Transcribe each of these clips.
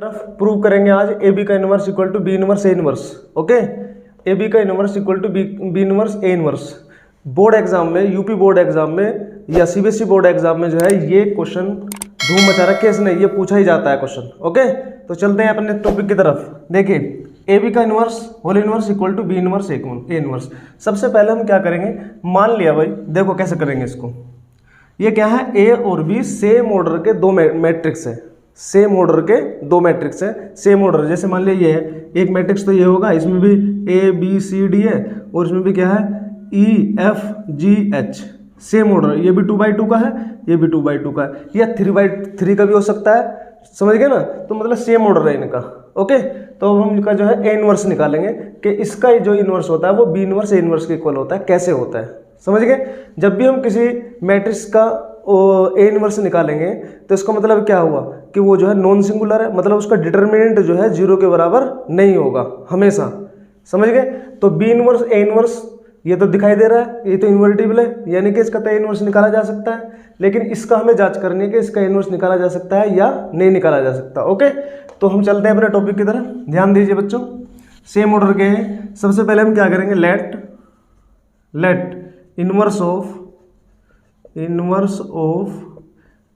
तरफ प्रूव करेंगे आज ए बी का inverse equal to B inverse A inverse. Okay, A B का inverse equal to B inverse A inverse. Board exam में, UP board exam में या CBSE board exam में जो है ये क्वेश्चन धूम मचा रखा है इसने, ये पूछा ही जाता है क्वेश्चन। ओके, तो चलते हैं अपने टॉपिक की तरफ। देखिए, ए बी का inverse whole inverse equal to B inverse A inverse. सबसे पहले हम क्या करेंगे, मान लिया भाई, देखो कैसे करेंगे इसको। ये क्या है, ए और बी सेम ऑर्डर के दो मैट्रिक्स है, सेम ऑर्डर के दो मैट्रिक्स है, सेम ऑर्डर। जैसे मान लिया ये है एक मैट्रिक्स, तो ये होगा, इसमें भी ए बी सी डी है और इसमें भी क्या है E F G H, same order. ये भी 2x2 का है, ये भी 2x2 का है, या 3x3 का भी हो सकता है, समझ गए ना। तो मतलब सेम ऑर्डर है इनका। ओके, तो हम इनका जो है ए इनवर्स निकालेंगे कि इसका जो इनवर्स होता है वो बी इनवर्स ए इनवर्स के इक्वल होता है। कैसे होता है समझ गए। जब भी हम किसी मैट्रिक्स का ए इनवर्स निकालेंगे तो इसका मतलब क्या हुआ कि वो जो है नॉन सिंगुलर है, मतलब उसका डिटर्मिनेंट जो है 0 के बराबर नहीं होगा हमेशा, समझ गए। तो बी इनवर्स ए इनवर्स ये तो दिखाई दे रहा है, ये तो इन्वर्टिबल है, यानी कि इसका तो ए इनवर्स निकाला जा सकता है। लेकिन इसका हमें जांच करनी है कि इसका इनवर्स निकाला जा सकता है या नहीं निकाला जा सकता। ओके, तो हम चलते हैं अपने टॉपिक की तरफ। ध्यान दीजिए बच्चों, सेम ऑर्डर के हैं। सबसे पहले हम क्या करेंगे, let inverse of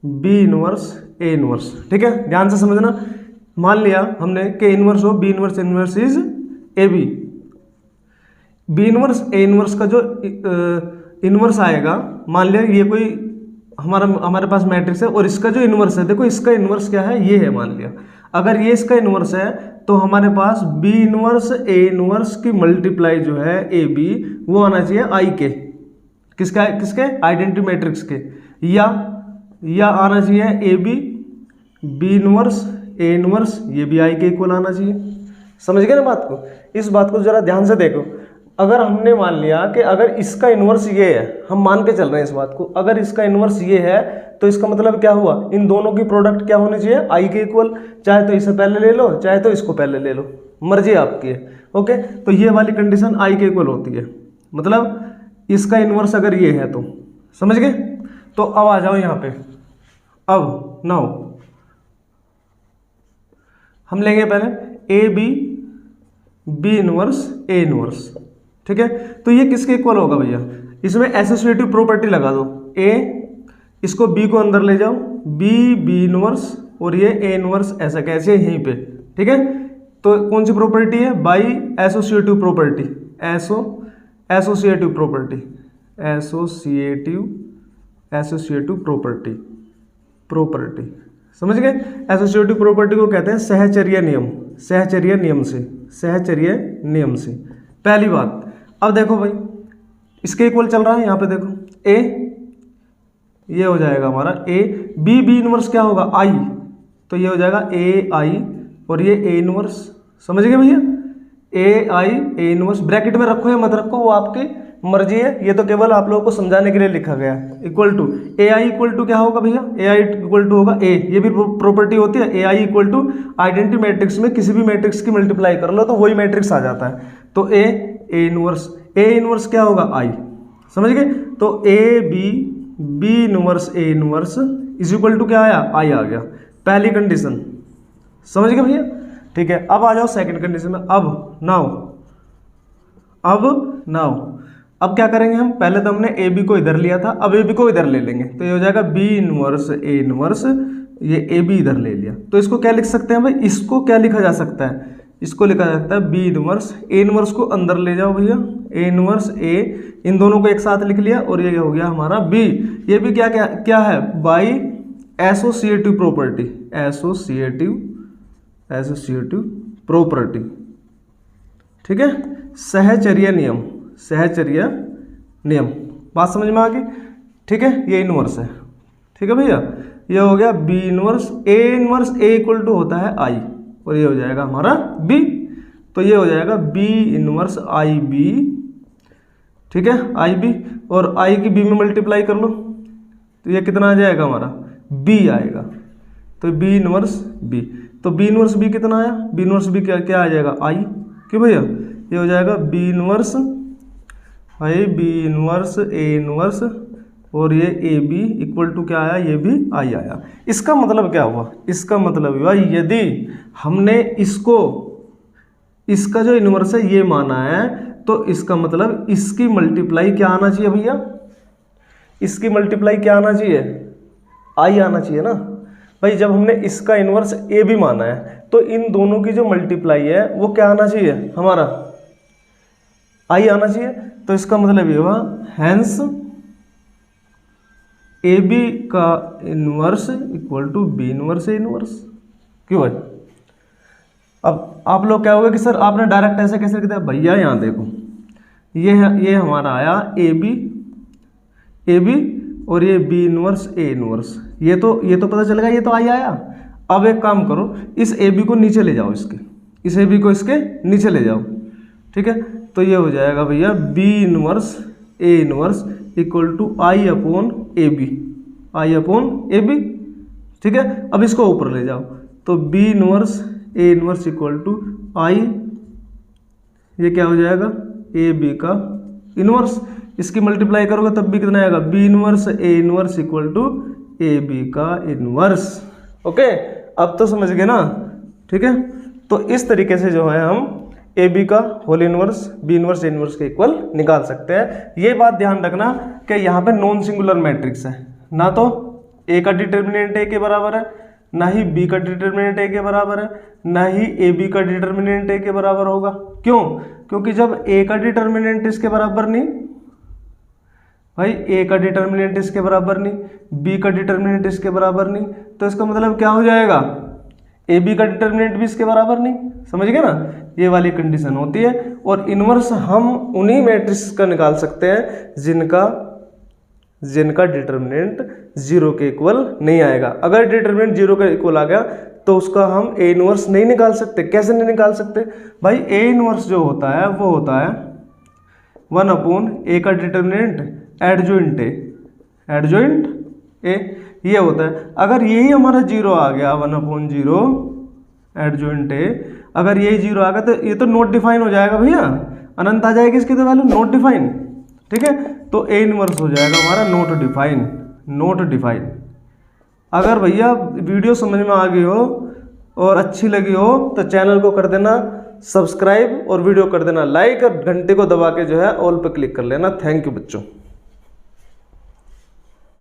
B inverse A inverse. ठीक है, ध्यान से समझना। मान लिया हमने कि inverse of B inverse inverse is A B inverse A inverse का जो इनवर्स आएगा, मान लिया ये कोई हमारे पास मैट्रिक्स है और इसका जो इनवर्स है, देखो इसका इनवर्स क्या है, ये है। मान लिया अगर ये इसका इनवर्स है तो हमारे पास बी इनवर्स ए इनवर्स की मल्टीप्लाई जो है ए बी वो आना चाहिए आई के, किसके आइडेंटिटी मैट्रिक्स के, या आना चाहिए A B inverse A inverse, ये भी आई के इक्वल आना चाहिए। समझ गए ना बात को। इस बात को जरा ध्यान से देखो। अगर हमने मान लिया कि अगर इसका इनवर्स ये है, हम मान के चल रहे हैं इस बात को, अगर इसका इनवर्स ये है तो इसका मतलब क्या हुआ, इन दोनों की प्रोडक्ट क्या होनी चाहिए, आई के इक्वल। चाहे तो इसे पहले ले लो, चाहे तो इसको पहले ले लो, मर्जी आपकी है। ओके, तो ये वाली कंडीशन आई के इक्वल होती है, मतलब इसका इनवर्स अगर ये है तो, समझ गए। तो अब आ जाओ यहाँ पे। अब नाउ हम लेंगे पहले A B inverse A inverse. ठीक है, तो ये किसके इक्वल होगा भैया, इसमें एसोसिएटिव प्रॉपर्टी लगा दो। ए, इसको बी को अंदर ले जाओ, बी इनवर्स और ये ए इनवर्स, ऐसा कैसे यहीं पे। ठीक है, तो कौन सी प्रॉपर्टी है, by associative property, associative property, समझ गए। एसोसिएटिव प्रॉपर्टी को कहते हैं सहचर्य नियम से। पहली बात। अब देखो भाई, इसके इक्वल चल रहा है यहाँ पे, देखो ए, ये हो जाएगा हमारा ए, बी इनवर्स क्या होगा आई, तो ये हो जाएगा ए आई और ये ए इनवर्स, समझ गए भैया। ए आई ए इनवर्स ब्रैकेट में रखो या मत रखो वो आपकी मर्जी है, ये तो केवल आप लोगों को समझाने के लिए लिखा गया है। Equal to A I equal to क्या होगा भैया, ए आई इक्वल टू होगा ए, ये भी प्रॉपर्टी होती है। ए I equal to identity matrix में किसी भी मैट्रिक्स की मल्टीप्लाई कर लो तो वही मैट्रिक्स आ जाता है। तो ए इनवर्स क्या होगा आई, समझ गए। तो A B inverse A inverse is equal to क्या आया, आई आ गया, पहली कंडीशन, समझ गए भैया। ठीक है, अब आ जाओ सेकंड कंडीशन में। अब क्या करेंगे हम, पहले तो हमने ए बी को इधर लिया था, अब ए बी को इधर ले लेंगे, तो ये हो जाएगा बी इनवर्स ए इनवर्स, ये ए बी इधर ले लिया। तो इसको क्या लिख सकते हैं भाई, इसको क्या लिखा जा सकता है, इसको लिखा जा सकता है बी इनवर्स ए इनवर्स को अंदर ले जाओ भैया, ए इनवर्स ए, इन दोनों को एक साथ लिख लिया और ये हो गया हमारा बी। ये भी क्या है, बाई एसोसिएटिव प्रॉपर्टी। ठीक है, सहचर्य नियम, बात समझ में आ गई। ठीक है, ये इनवर्स है। ठीक है भैया, ये हो गया B inverse A equal to होता है आई और ये हो जाएगा हमारा बी, तो ये हो जाएगा बी इनवर्स आई बी। ठीक है, आई बी, और आई की बी में मल्टीप्लाई कर लो तो ये कितना आ जाएगा हमारा, बी आएगा। तो बी इनवर्स बी, तो बी इनवर्स बी कितना आया, बी इनवर्स बी क्या आ जाएगा आई, क्यों भैया, ये हो जाएगा बी इनवर्स ए इनवर्स और ये ए बी इक्वल टू क्या आया, ये भी आई आया। इसका मतलब क्या हुआ, इसका मतलब हुआ यदि हमने इसका जो इन्वर्स है ये माना है तो इसका मतलब इसकी मल्टीप्लाई क्या आना चाहिए भैया, इसकी मल्टीप्लाई क्या आना चाहिए, आई आना चाहिए ना भाई। जब हमने इसका इन्वर्स ए भी माना है तो इन दोनों की जो मल्टीप्लाई है वो क्या आना चाहिए, हमारा आई आना चाहिए। तो इसका मतलब ये हुआ हैंस ए बी का inverse equal to B inverse A inverse. क्यों भाई, अब आप लोग क्या होगा कि सर आपने डायरेक्ट ऐसे कैसे लिख दिया, भैया यहाँ देखो ये हमारा आया ए बी और ये बी इनवर्स ए इनवर्स, ये तो पता चलेगा, ये तो आई आया। अब एक काम करो, इस ए बी को नीचे ले जाओ, इस ए बी को इसके नीचे ले जाओ, ठीक है। तो ये हो जाएगा भैया B inverse A inverse equal to I upon A B, ठीक है। अब इसको ऊपर ले जाओ तो B inverse A inverse equal to I, ये क्या हो जाएगा ए बी का इनवर्स, इसकी मल्टीप्लाई करोगे तब भी कितना आएगा, B inverse A inverse equal to A B का इनवर्स। ओके, अब तो समझ गए ना, ठीक है। तो इस तरीके से जो है हम ए बी का whole inverse B inverse A inverse के इक्वल निकाल सकते हैं। ये बात ध्यान रखना कि यहाँ पे नॉन सिंगुलर मैट्रिक्स है, ना तो ए का डिटर्मिनेंट ए के बराबर है, ना ही बी का डिटर्मिनेंट ए के बराबर है, ना ही ए बी का डिटर्मिनेंट ए के बराबर होगा। क्यों, क्योंकि जब ए का डिटर्मिनेंट इसके बराबर नहीं भाई, ए का डिटर्मिनेंट इसके बराबर नहीं, बी का डिटर्मिनेंट इसके बराबर नहीं, तो इसका मतलब क्या हो जाएगा, ए बी का डिटर्मिनेंट भी इसके बराबर नहीं। समझ गए ना, ये वाली कंडीशन होती है। और इनवर्स हम उन्हीं मैट्रिक्स का निकाल सकते हैं जिनका डिटर्मिनेंट जीरो के इक्वल नहीं आएगा। अगर डिटर्मिनेंट जीरो के इक्वल आ गया तो उसका हम ए इनवर्स नहीं निकाल सकते। कैसे नहीं निकाल सकते भाई, ए इनवर्स जो होता है वो होता है 1 अपॉन ए का डिटर्मिनेंट एडजॉइंट ए, ये होता है। अगर यही हमारा जीरो आ गया 1 अपॉन 0 एडजॉइंट ए, अगर यही जीरो आ गया तो ये तो नॉट डिफाइन हो जाएगा भैया, अनंत आ जाएगी इसकी तो वैल्यू नॉट डिफाइन, ठीक है। तो ए इनवर्स हो जाएगा हमारा नॉट डिफाइन। अगर भैया वीडियो समझ में आ गई हो और अच्छी लगी हो तो चैनल को कर देना सब्सक्राइब और वीडियो कर देना लाइक और घंटे को दबा के जो है ऑल पे क्लिक कर लेना। थैंक यू बच्चों।